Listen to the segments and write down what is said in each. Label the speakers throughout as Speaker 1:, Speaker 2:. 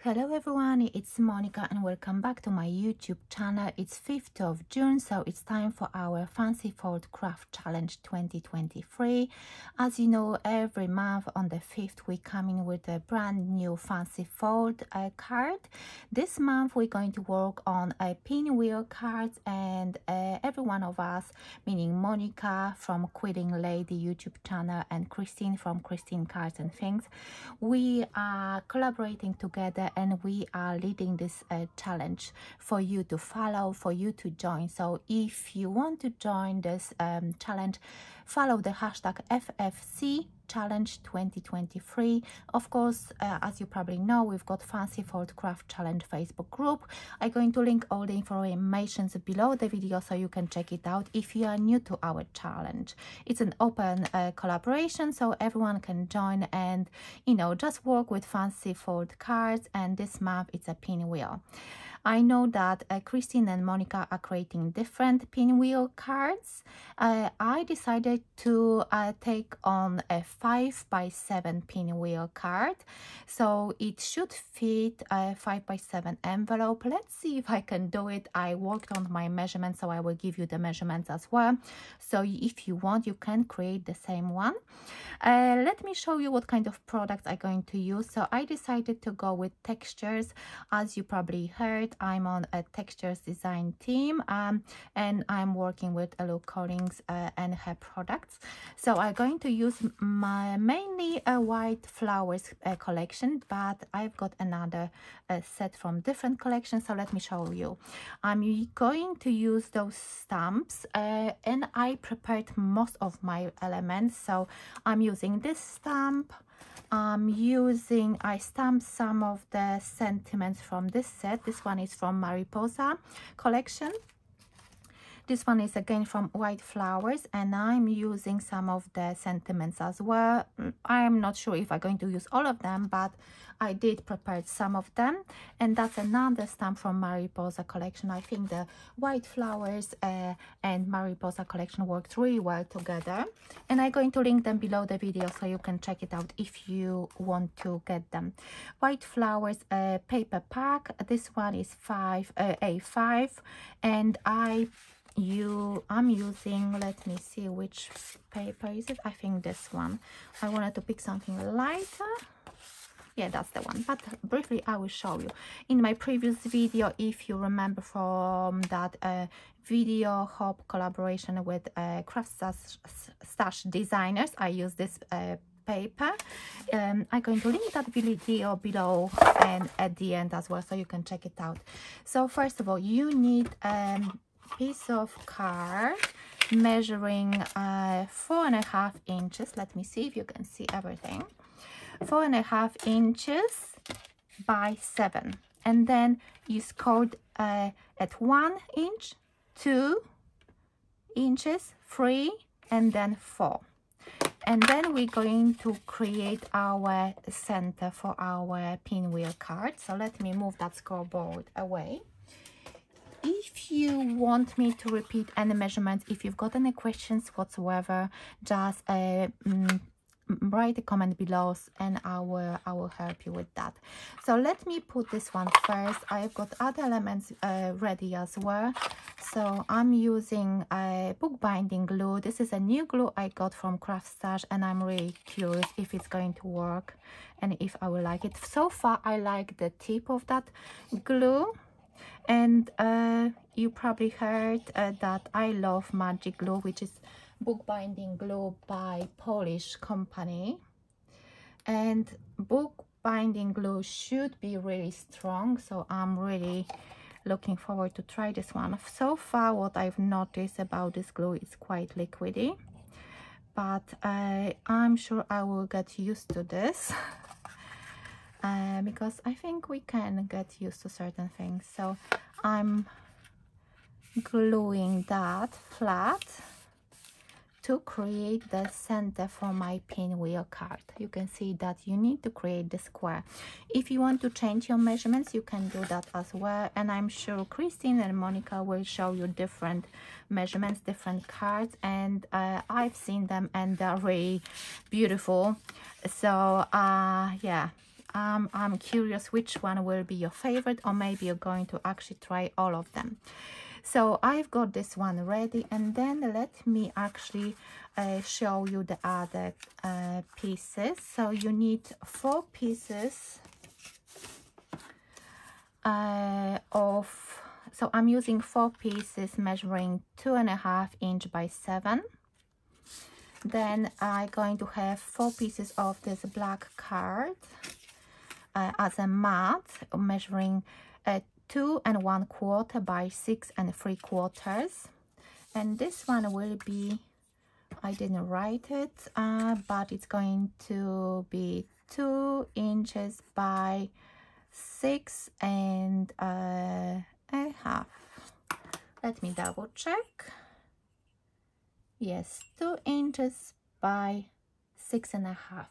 Speaker 1: Hello everyone, it's Monica and welcome back to my YouTube channel. It's 5th of June, so it's time for our Fancy Fold Craft Challenge 2023. As you know, every month on the 5th we come in with a brand new Fancy Fold card. This month we're going to work on a pinwheel cards, and every one of us, meaning Monica from Quilling Lady YouTube channel and Christine from Christine Cards and Things, we are collaborating together and we are leading this challenge for you to follow, for you to join. So if you want to join this challenge, follow the hashtag FFC Challenge 2023. Of course, as you probably know, we've got Fancy Fold Craft Challenge Facebook group. I'm going to link all the information below the video so you can check it out if you are new to our challenge. It's an open collaboration, so everyone can join and, you know, just work with Fancy Fold cards. And this month it's a pinwheel. I know that Christine and Monica are creating different pinwheel cards. I decided to take on a 5x7 pinwheel card, so it should fit a 5x7 envelope. Let's see if I can do it. I worked on my measurements, so I will give you the measurements as well. So if you want, you can create the same one. Let me show you what kind of products I'm going to use. So I decided to go with textures. As you probably heard, I'm on a textures design team, and I'm working with Luke Collins and her products. So I'm going to use my mainly a white flowers collection, but I've got another set from different collections. So let me show you. I'm going to use those stamps, and I prepared most of my elements. So I'm using this stamp. I stamped some of the sentiments from this set. This one is from Mariposa collection. This one is again from White Flowers, and I'm using some of the sentiments as well. I'm not sure if I'm going to use all of them, but I did prepare some of them. And that's another stamp from Mariposa collection. I think the White Flowers and Mariposa collection worked really well together. And I'm going to link them below the video so you can check it out if you want to get them. White Flowers paper pack. This one is A5, and I'm using, let me see which paper is it. I think this one. I wanted to pick something lighter. Yeah, that's the one, but briefly I will show you. In my previous video, if you remember from that video hop collaboration with Craft Stash Designers, I use this paper. I'm going to link that video below and at the end as well so you can check it out. So first of all, you need piece of card measuring 4.5 inches. Let me see if you can see everything. 4.5 inches by 7, and then you scored at 1 inch, 2 inches, 3, and then 4. And then we're going to create our center for our pinwheel card. So let me move that scoreboard away. If you want me to repeat any measurements, if you've got any questions whatsoever, just write a comment below and I will help you with that. So let me put this one first. I've got other elements ready as well. So I'm using a bookbinding glue. This is a new glue I got from Craft Stash, and I'm really curious if it's going to work and if I will like it. So far I like the tip of that glue. And you probably heard that I love Magic Glue, which is bookbinding glue by Polish company. And bookbinding glue should be really strong, so I'm really looking forward to try this one. So far what I've noticed about this glue is quite liquidy, but I'm sure I will get used to this. Because I think we can get used to certain things. So I'm gluing that flat to create the center for my pinwheel card. You can see that you need to create the square. If you want to change your measurements, you can do that as well. And I'm sure Christine and Monica will show you different measurements, different cards, and I've seen them and they're really beautiful. So yeah, I'm curious which one will be your favorite, or maybe you're going to actually try all of them. So I've got this one ready, and then let me actually show you the other pieces. So you need 4 pieces so I'm using 4 pieces measuring 2.5 inch by 7. Then I'm going to have 4 pieces of this black card as a mat measuring 2 1/4 by 6 3/4. And this one will be, I didn't write it, but it's going to be 2 inches by 6 1/2. Let me double check. Yes, 2 inches by 6 1/2.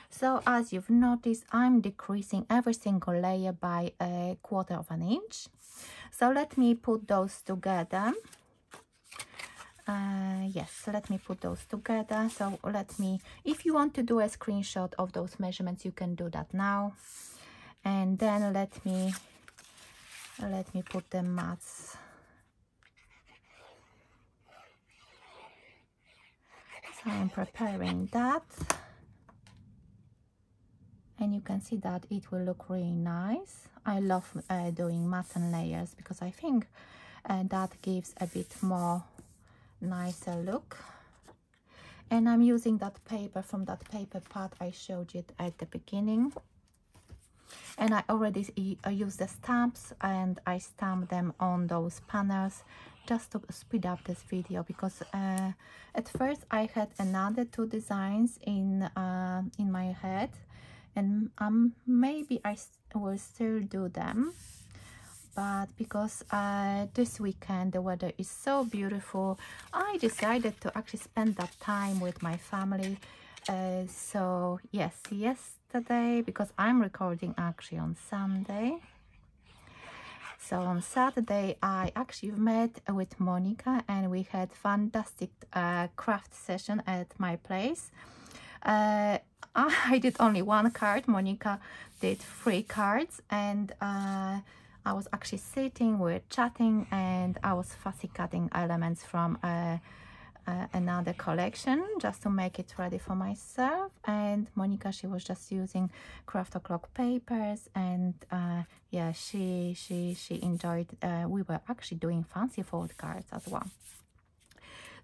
Speaker 1: So as you've noticed, I'm decreasing every single layer by 1/4 inch. So let me put those together. Yes, let me put those together. So let me, if you want to do a screenshot of those measurements, you can do that now. And then let me put the mats. So I'm preparing that, and you can see that it will look really nice. I love doing mats and layers because I think that gives a bit more nicer look. And I'm using that paper from that paper pad I showed you at the beginning. And I already used the stamps, and I stamped them on those panels just to speed up this video, because at first I had another 2 designs in my head, and maybe I will still do them, but because this weekend the weather is so beautiful, I decided to actually spend that time with my family. So yes, yesterday, because I'm recording actually on Sunday, so on Saturday I actually met with Monika, and we had fantastic craft session at my place. I did only 1 card, Monika did 3 cards, and I was actually sitting, we're chatting, and I was fussy cutting elements from another collection just to make it ready for myself. And Monika, she was just using craft o'clock papers, and yeah, she enjoyed. We were actually doing fancy fold cards as well.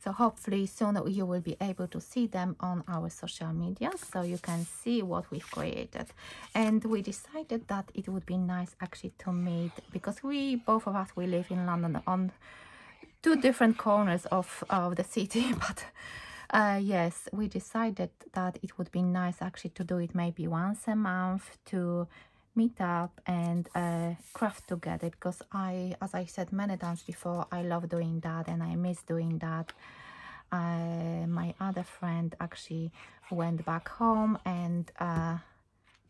Speaker 1: So hopefully soon you will be able to see them on our social media, so you can see what we've created. And we decided that it would be nice actually to meet, because both of us live in London on 2 different corners of the city. But yes, we decided that it would be nice actually to do it maybe once a month, to meet up and craft together, because as I said many times before, I love doing that and I miss doing that. My other friend actually went back home, and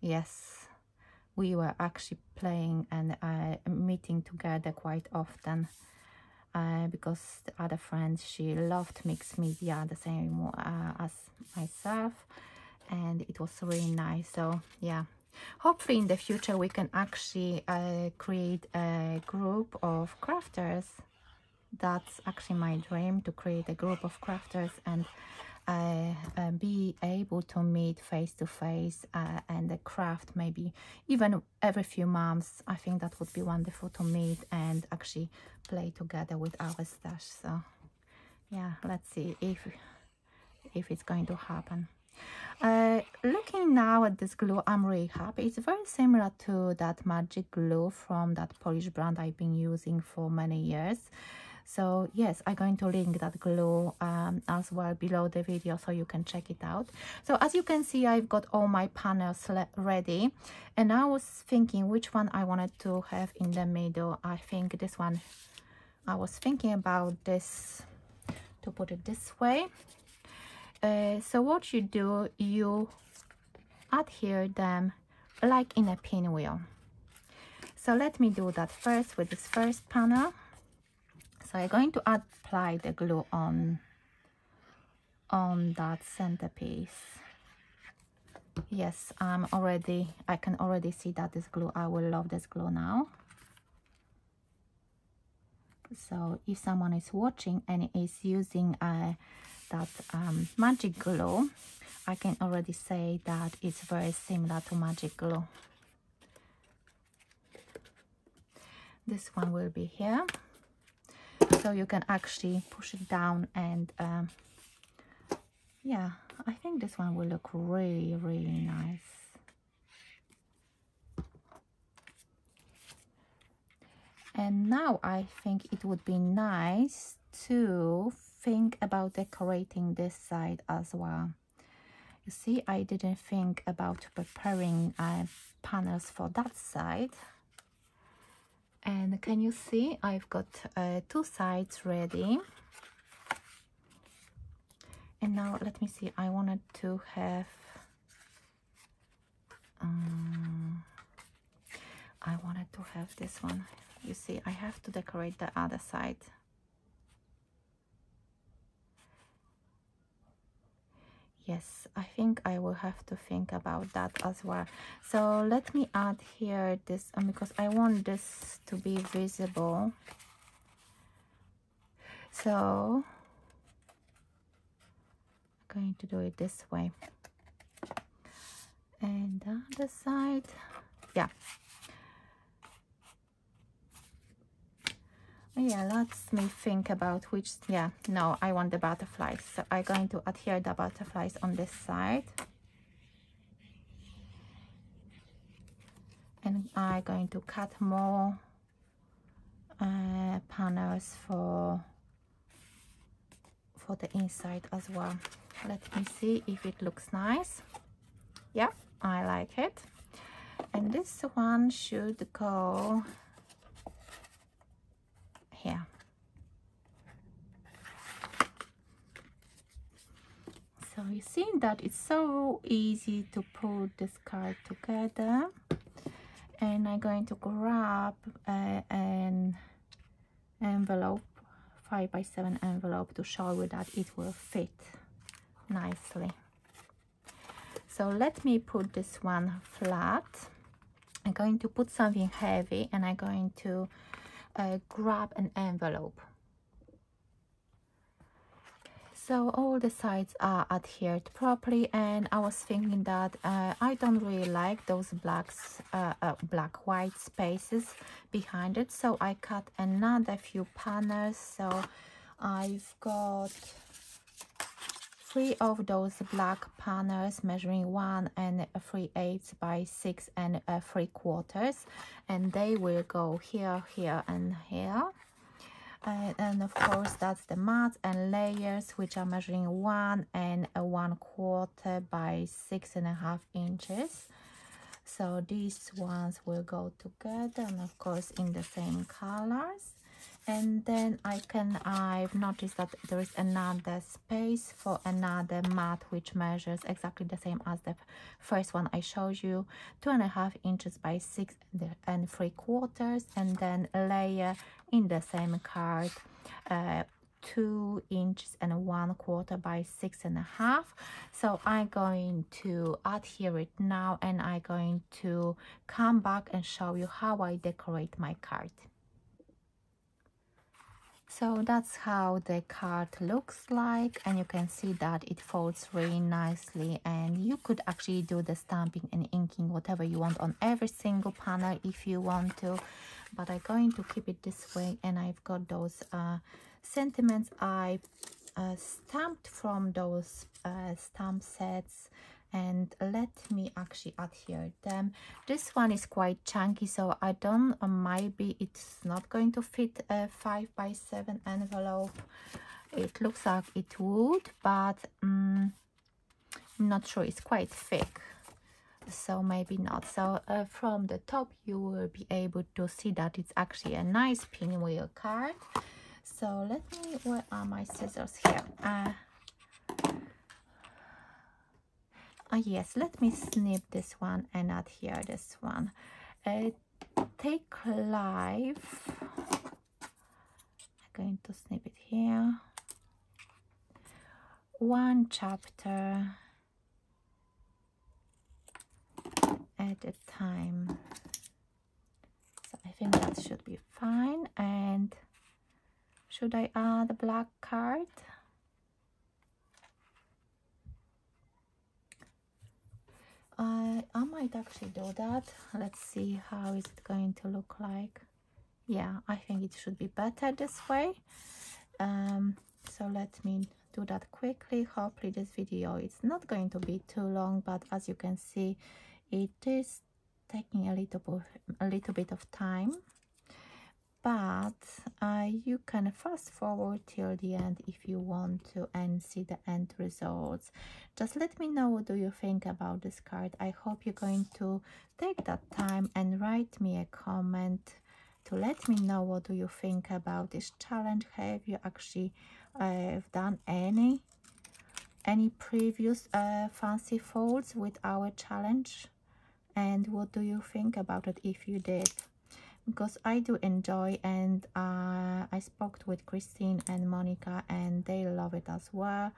Speaker 1: yes, we were actually playing and meeting together quite often, because the other friend, she loved mixed media the same as myself, and it was really nice. So yeah, hopefully in the future we can actually create a group of crafters. That's actually my dream, to create a group of crafters and be able to meet face to face and craft maybe even every few months. I think that would be wonderful to meet and actually play together with our stash. So yeah, let's see if it's going to happen. Looking now at this glue, I'm really happy. It's very similar to that magic glue from that Polish brand I've been using for many years. So yes, I'm going to link that glue as well below the video, so you can check it out. So as you can see, I've got all my panels ready, and I was thinking which one I wanted to have in the middle. I think this one, I was thinking about this, to put it this way. So what you do, you adhere them like in a pinwheel. So let me do that first with this first panel. So I'm going to apply the glue on that centerpiece. Yes, I can already see that this glue, I will love this glue now. So if someone is watching and is using that magic glue, I can already say that it's very similar to magic glue. This one will be here, so you can actually push it down and yeah, I think this one will look really, really nice. And now I think it would be nice to think about decorating this side as well. You see, I didn't think about preparing panels for that side. And can you see, I've got two sides ready. And now let me see, I wanted to have this one. You see, I have to decorate the other side. Yes, I think I will have to think about that as well. So let me add here this, because I want this to be visible. So I'm going to do it this way. And the other side, yeah. Yeah, let me think about which, yeah, no, I want the butterflies. So I'm going to adhere the butterflies on this side. And I'm going to cut more panels for the inside as well. Let me see if it looks nice. Yeah, I like it. And this one should go here. So you see that it's so easy to put this card together. And I'm going to grab an envelope, 5x7 envelope, to show you that it will fit nicely. So let me put this one flat. I'm going to put something heavy and I'm going to grab an envelope. So all the sides are adhered properly, and I was thinking that I don't really like those black white spaces behind it, so I cut another few panels. So I've got 3 of those black panels measuring 1 3/8 by 6 3/4, and they will go here, here and here. And of course that's the mats and layers, which are measuring 1 1/4 by 6.5 inches. So these ones will go together, and of course in the same colors. And then I've noticed that there is another space for another mat which measures exactly the same as the first one I showed you, 2.5 inches by 6 3/4, and then a layer in the same card, 2 inches and 1/4 by 6.5. So I'm going to adhere it now, and I'm going to come back and show you how I decorate my card. So that's how the card looks like, and you can see that it folds really nicely, and you could actually do the stamping and inking whatever you want on every single panel if you want to, but I'm going to keep it this way. And I've got those sentiments I stamped from those stamp sets, and let me actually adhere them. This one is quite chunky, so I don't, maybe it's not going to fit a 5x7 envelope. It looks like it would, but I'm not sure. It's quite thick, so maybe not. So from the top you will be able to see that it's actually a nice pinwheel card. So let me, where are my scissors? Here. Yes, let me snip this one and adhere this one. Take life. I'm going to snip it here. 1 chapter the time. So I think that should be fine. And should I add a black card? I might actually do that. Let's see how is it going to look like. Yeah, I think it should be better this way. So let me do that quickly. Hopefully this video is not going to be too long, but as you can see, it is taking a little bit of time. But you can fast forward till the end if you want to and see the end results. Just let me know what do you think about this card. I hope you're going to take that time and write me a comment to let me know what do you think about this challenge. Have you actually done any previous fancy folds with our challenge, and what do you think about it if you did? Because I do enjoy, and I spoke with Christine and Monika and they love it as well.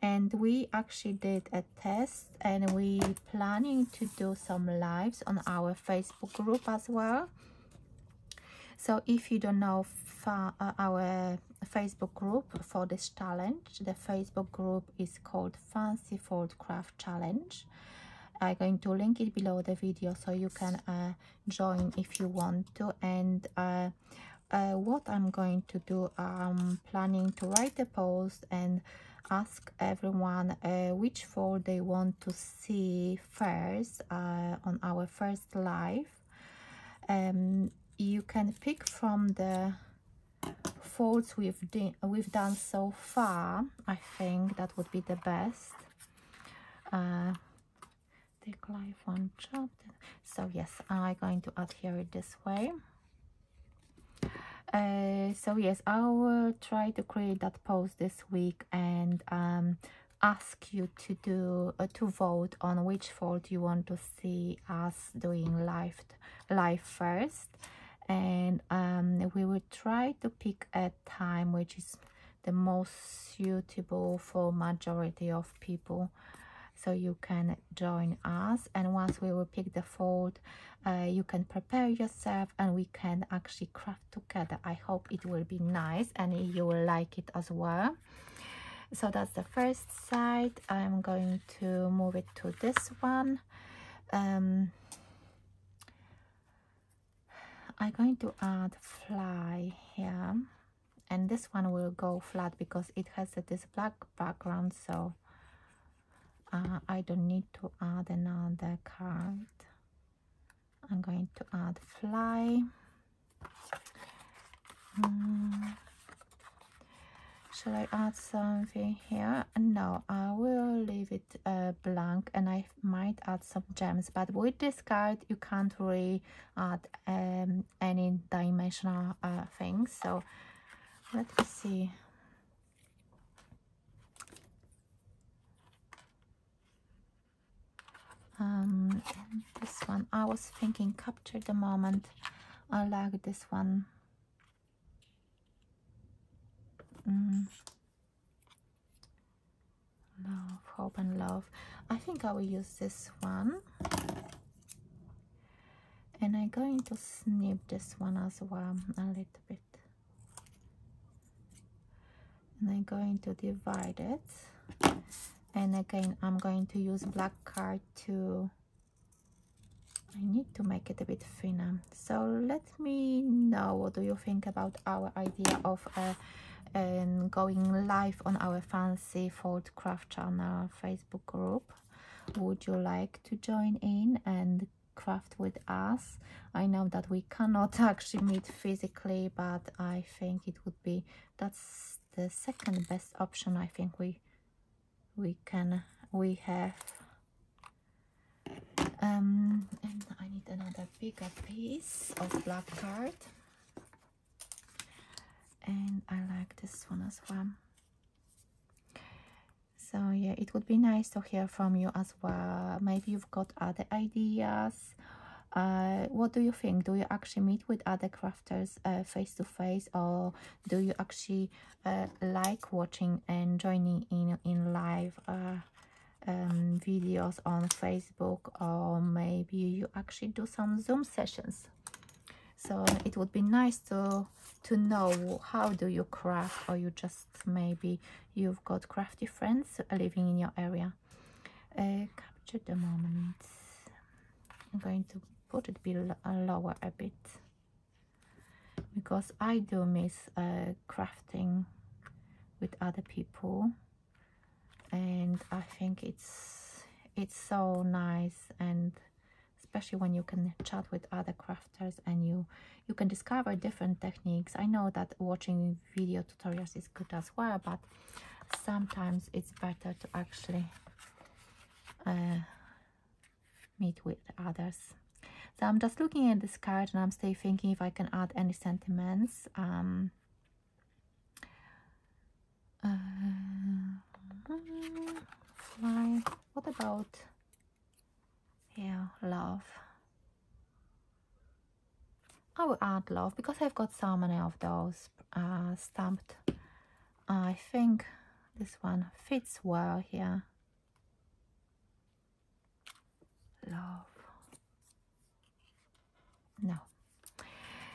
Speaker 1: And we actually did a test, and we planning to do some lives on our Facebook group as well. So if you don't know our Facebook group for this challenge, the Facebook group is called Fancy Fold Craft Challenge. I'm going to link it below the video so you can join if you want to. And what I'm going to do, I'm planning to write a post and ask everyone which fold they want to see first on our first live. You can pick from the folds we've done so far. I think that would be the best. Take live one job. So yes, I'm going to adhere it this way. So yes, I will try to create that post this week and ask you to do to vote on which fold you want to see us doing live first. And we will try to pick a time which is the most suitable for majority of people, so you can join us. And once we will pick the fold, you can prepare yourself and we can actually craft together. I hope it will be nice and you will like it as well. So that's the first side. I'm going to move it to this one. I'm going to add fly here, and this one will go flat because it has this black background, so I don't need to add another card. I'm going to add fly. Shall I add something here? No, I will leave it blank, and I might add some gems, but with this card you can't really add any dimensional things. So let me see. And this one, I was thinking capture the moment. I like this one. Love, hope and love. I think I will use this one, and I'm going to snip this one as well a little bit, and I'm going to divide it. And again, I'm going to use black card to, I need to make it a bit thinner. So let me know what do you think about our idea of going live on our Fancy Fold Craft Channel Facebook group. Would you like to join in and craft with us? I know that we cannot actually meet physically, but I think it would be, that's the second best option I think we have. And I need another bigger piece of black card, and I like this one as well. So yeah, it would be nice to hear from you as well. Maybe you've got other ideas. What do you think? Do you actually meet with other crafters face to face, or do you actually like watching and joining in live videos on Facebook, or maybe you actually do some Zoom sessions. So it would be nice to know how do you craft, or you just maybe you've got crafty friends living in your area. Capture the moment. I'm going to put it below, lower a bit, because I do miss crafting with other people, and I think it's so nice, and especially when you can chat with other crafters and you can discover different techniques. I know that watching video tutorials is good as well, but sometimes it's better to actually meet with others. So I'm just looking at this card, and I'm still thinking if I can add any sentiments. Fly. What about here? Love. I will add love because I've got so many of those stamped. I think this one fits well here. Love. No.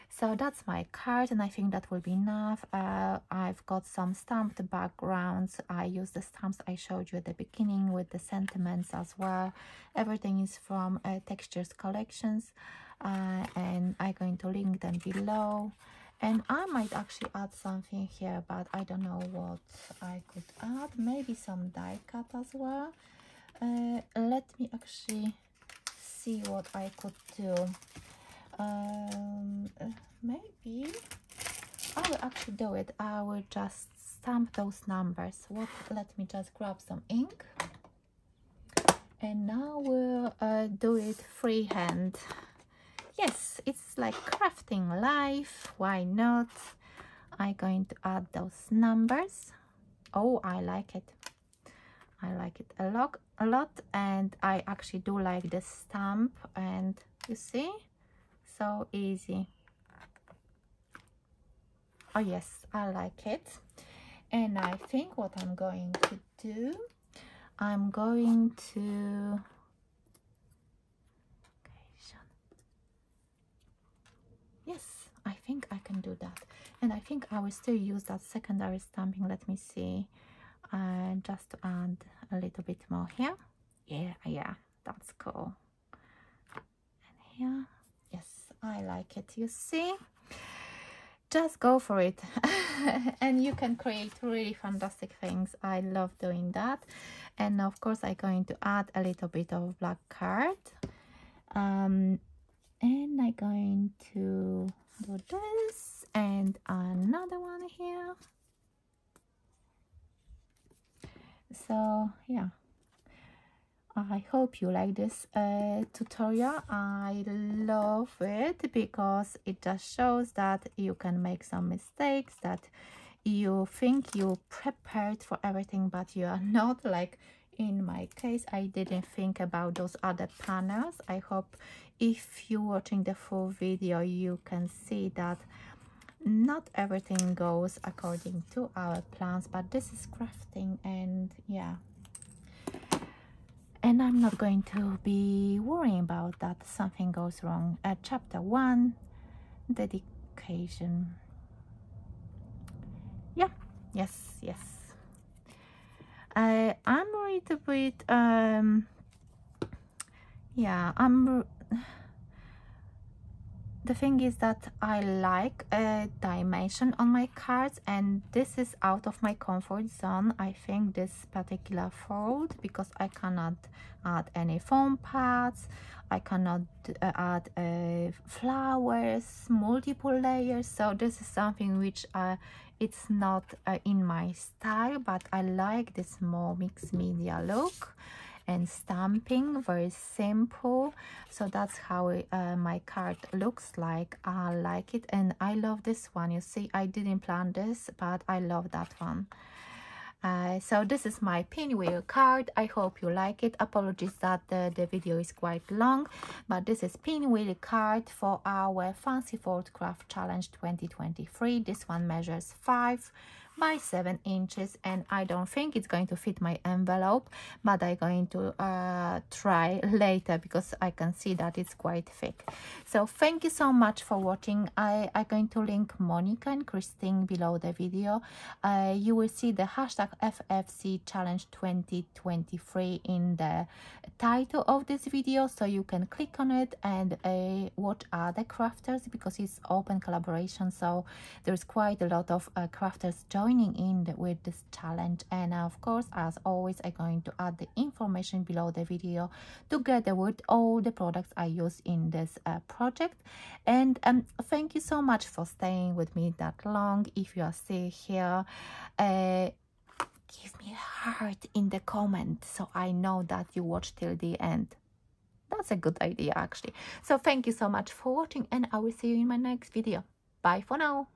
Speaker 1: So that's my card, and I think that will be enough. I've got some stamped backgrounds. I use the stamps I showed you at the beginning with the sentiments as well. Everything is from Textures collections, and I'm going to link them below. And I might actually add something here, but I don't know what I could add. Maybe some die cut as well. Let me actually see what I could do. Maybe I will actually do it. I will just stamp those numbers. Let me just grab some ink, and now we'll do it freehand. Yes, it's like crafting life. Why not? I'm going to add those numbers. Oh, I like it. I like it a lot, and I actually do like the stamp, and you see, so easy. Oh yes, I like it. And I think what I'm going to do, I'm going to yes, I think I can do that. And I think I will still use that secondary stamping. Let me see, just to add a little bit more here. Yeah, that's cool. And here, yes, I like it. You see, just go for it. And you can create really fantastic things. I love doing that. And of course I'm going to add a little bit of black card, and I'm going to do this and another one here. So yeah, I hope you like this tutorial. I love it because it just shows that you can make some mistakes, that you think you prepared for everything, but you are not. Like in my case, I didn't think about those other panels. I hope if you're watching the full video, you can see that not everything goes according to our plans, but this is crafting, and yeah. And I'm not going to be worrying about that something goes wrong. Chapter 1, dedication. Yeah, yes. I'm a little bit, yeah, the thing is that I like a dimension on my cards, and this is out of my comfort zone. I think this particular fold, because I cannot add any foam pads, I cannot add flowers, multiple layers. So this is something which it's not in my style, but I like this more mixed media look. And stamping, very simple. So that's how my card looks like. I like it, and I love this one. You see, I didn't plan this, but I love that one. So this is my pinwheel card. I hope you like it. Apologies that the video is quite long, but this is pinwheel card for our Fancy Fold Craft Challenge 2023. This one measures 5 by 7 inches, and I don't think it's going to fit my envelope, but I'm going to try later because I can see that it's quite thick. So thank you so much for watching. I'm going to link Monika and Christine below the video. You will see the hashtag FFC Challenge 2023 in the title of this video, so you can click on it and watch other crafters, because it's open collaboration, so there's quite a lot of crafters joining in with this challenge. And of course, as always, I'm going to add the information below the video together with all the products I use in this project. And thank you so much for staying with me that long. If you are still here, give me a heart in the comment so I know that you watched till the end. That's a good idea, actually. So thank you so much for watching, and I will see you in my next video. Bye for now.